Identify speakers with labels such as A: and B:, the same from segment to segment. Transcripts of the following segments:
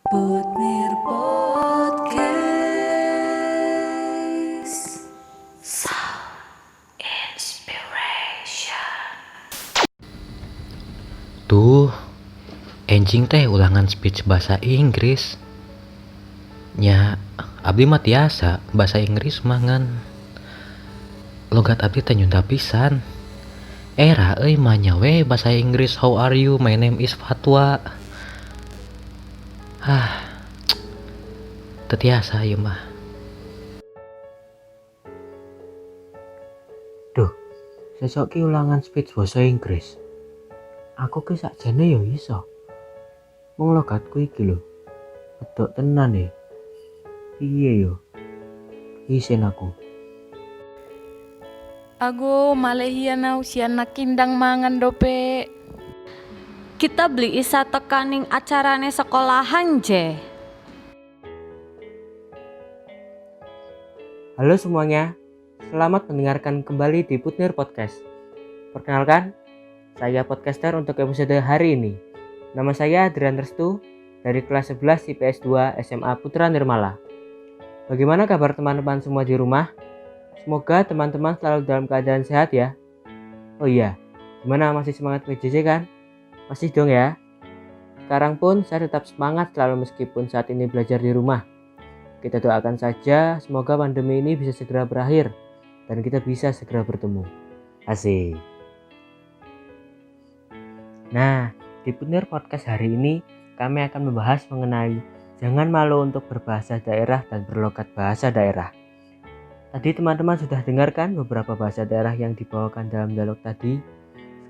A: Butmir Podcast Inspiration.
B: Tuh, enjing teh ulangan speech bahasa Inggris. Nya, abdi mah tiasa bahasa Inggris mangan. Logat abdi teh nyunda pisan. Era euy mah nya we bahasa Inggris. How are you? My name is Fatwa. Teu tiasa ieu mah. Duh, sesok ki ulangan speech bahasa Inggris. Aku ki sakjane yo iso. Mung logatku iki lho. Bedok tenan e. Piye yo? Isin aku.
C: Ago malehiana usiana kindang mangan dope.
D: Kita beli isa tekaning acarane sekolahan je.
B: Halo semuanya, selamat mendengarkan kembali di Butmir Podcast. Perkenalkan, saya podcaster untuk episode hari ini. Nama saya Adrian Restu dari kelas 11 IPS 2 SMA Putra Nirmala. Bagaimana kabar teman-teman semua di rumah? Semoga teman-teman selalu dalam keadaan sehat ya. Oh iya, gimana masih semangat PJJ kan? Masih dong ya. Sekarang pun saya tetap semangat selalu meskipun saat ini belajar di rumah. Kita doakan saja semoga pandemi ini bisa segera berakhir dan kita bisa segera bertemu. Asik. Nah, di Butmir Podcast hari ini kami akan membahas mengenai jangan malu untuk berbahasa daerah dan berlogat bahasa daerah. Tadi teman-teman sudah dengarkan beberapa bahasa daerah yang dibawakan dalam dialog tadi.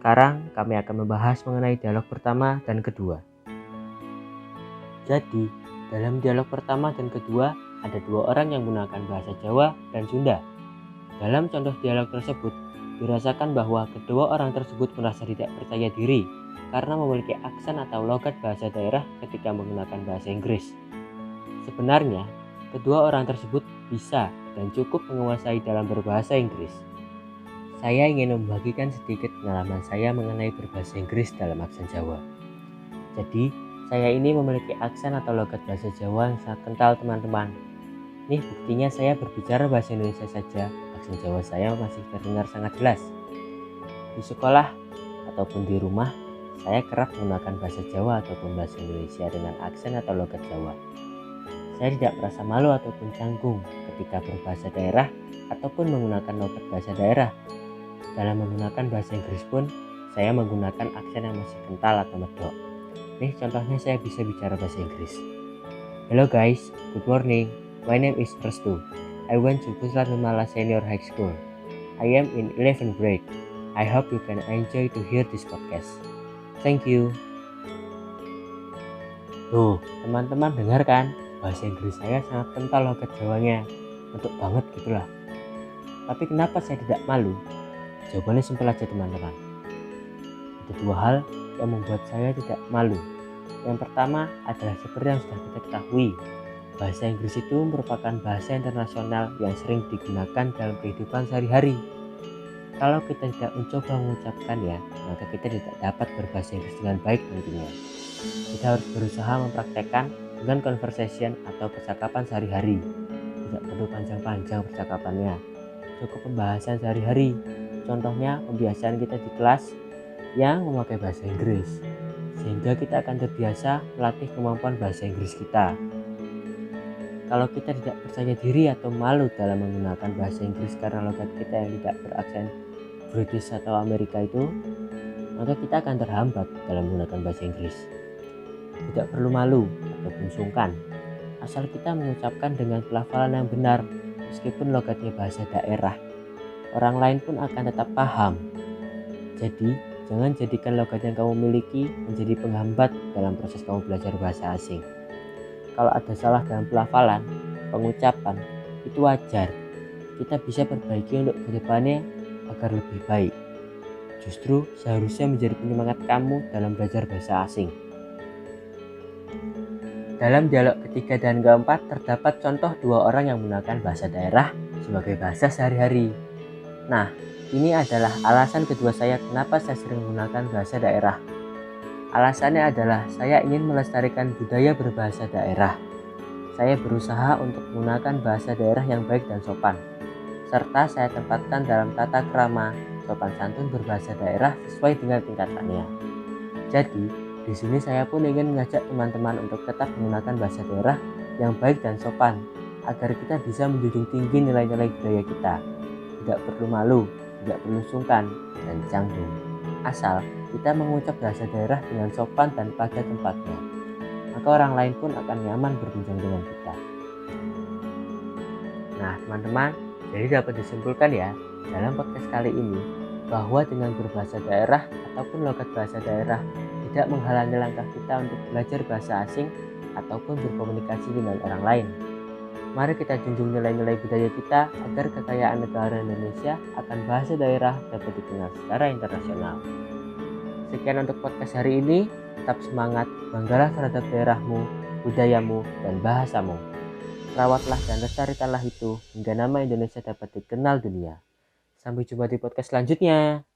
B: Sekarang kami akan membahas mengenai dialog pertama dan kedua. Jadi, dalam dialog pertama dan kedua, ada dua orang yang menggunakan bahasa Jawa dan Sunda. Dalam contoh dialog tersebut, dirasakan bahwa kedua orang tersebut merasa tidak percaya diri karena memiliki aksen atau logat bahasa daerah ketika menggunakan bahasa Inggris. Sebenarnya, kedua orang tersebut bisa dan cukup menguasai dalam berbahasa Inggris. Saya ingin membagikan sedikit pengalaman saya mengenai berbahasa Inggris dalam aksen Jawa. Jadi, saya ini memiliki aksen atau logat bahasa Jawa yang sangat kental teman-teman. Nih buktinya saya berbicara bahasa Indonesia saja, aksen Jawa saya masih terdengar sangat jelas. Di sekolah ataupun di rumah, saya kerap menggunakan bahasa Jawa ataupun bahasa Indonesia dengan aksen atau logat Jawa. Saya tidak merasa malu ataupun canggung ketika berbahasa daerah ataupun menggunakan logat bahasa daerah. Dalam menggunakan bahasa Inggris pun, saya menggunakan aksen yang masih kental atau medok. Nih contohnya saya bisa bicara bahasa Inggris. Hello guys, good morning. My name is Restu. I went to Putra Nirmala Senior High School. I am in 11th grade. I hope you can enjoy to hear this podcast. Thank you. Tuh, teman-teman dengar kan? Bahasa Inggris saya sangat kental logat Jawanya. Untuk banget gitulah. Tapi kenapa saya tidak malu? Jawabannya simpel aja teman-teman. Ada dua hal yang membuat saya tidak malu. Yang pertama adalah seperti yang sudah kita ketahui, bahasa Inggris itu merupakan bahasa internasional yang sering digunakan dalam kehidupan sehari-hari. Kalau kita tidak mencoba mengucapkannya, maka kita tidak dapat berbahasa Inggris dengan baik nantinya. Kita harus berusaha mempraktekkan dengan conversation atau percakapan sehari-hari. Tidak perlu panjang-panjang percakapannya, cukup pembahasan sehari-hari. Contohnya pembiasaan kita di kelas yang memakai bahasa Inggris, sehingga kita akan terbiasa melatih kemampuan bahasa Inggris kita. Kalau kita tidak percaya diri atau malu dalam menggunakan bahasa Inggris karena logat kita yang tidak beraksen British atau Amerika itu, maka kita akan terhambat dalam menggunakan bahasa Inggris. Tidak perlu malu ataupun sungkan, asal kita mengucapkan dengan pelafalan yang benar, meskipun logatnya bahasa daerah. Orang lain pun akan tetap paham. Jadi, jangan jadikan logat yang kamu miliki menjadi penghambat dalam proses kamu belajar bahasa asing. Kalau ada salah dalam pelafalan, pengucapan, itu wajar. Kita bisa perbaiki untuk kedepannya agar lebih baik. Justru seharusnya menjadi penyemangat kamu dalam belajar bahasa asing. Dalam dialog ketiga dan keempat terdapat contoh dua orang yang menggunakan bahasa daerah sebagai bahasa sehari-hari. Nah, ini adalah alasan kedua saya kenapa saya sering menggunakan bahasa daerah. Alasannya adalah saya ingin melestarikan budaya berbahasa daerah. Saya berusaha untuk menggunakan bahasa daerah yang baik dan sopan, serta saya tempatkan dalam tata krama sopan santun berbahasa daerah sesuai dengan tingkatannya. Jadi, di sini saya pun ingin mengajak teman-teman untuk tetap menggunakan bahasa daerah yang baik dan sopan, agar kita bisa menjunjung tinggi nilai-nilai budaya kita. Tidak perlu malu, tidak perlu sungkan, dan canggung. Asal kita mengucap bahasa daerah dengan sopan dan pada tempatnya, maka orang lain pun akan nyaman berbincang dengan kita. Nah teman-teman, jadi dapat disimpulkan ya dalam podcast kali ini bahwa dengan berbahasa daerah ataupun logat bahasa daerah tidak menghalangi langkah kita untuk belajar bahasa asing ataupun berkomunikasi dengan orang lain. Mari kita junjung nilai-nilai budaya kita agar kekayaan negara Indonesia akan bahasa daerah dapat dikenal secara internasional. Sekian untuk podcast hari ini. Tetap semangat, banggalah terhadap daerahmu, budayamu, dan bahasamu. Rawatlah dan lestarikanlah itu hingga nama Indonesia dapat dikenal dunia. Sampai jumpa di podcast selanjutnya.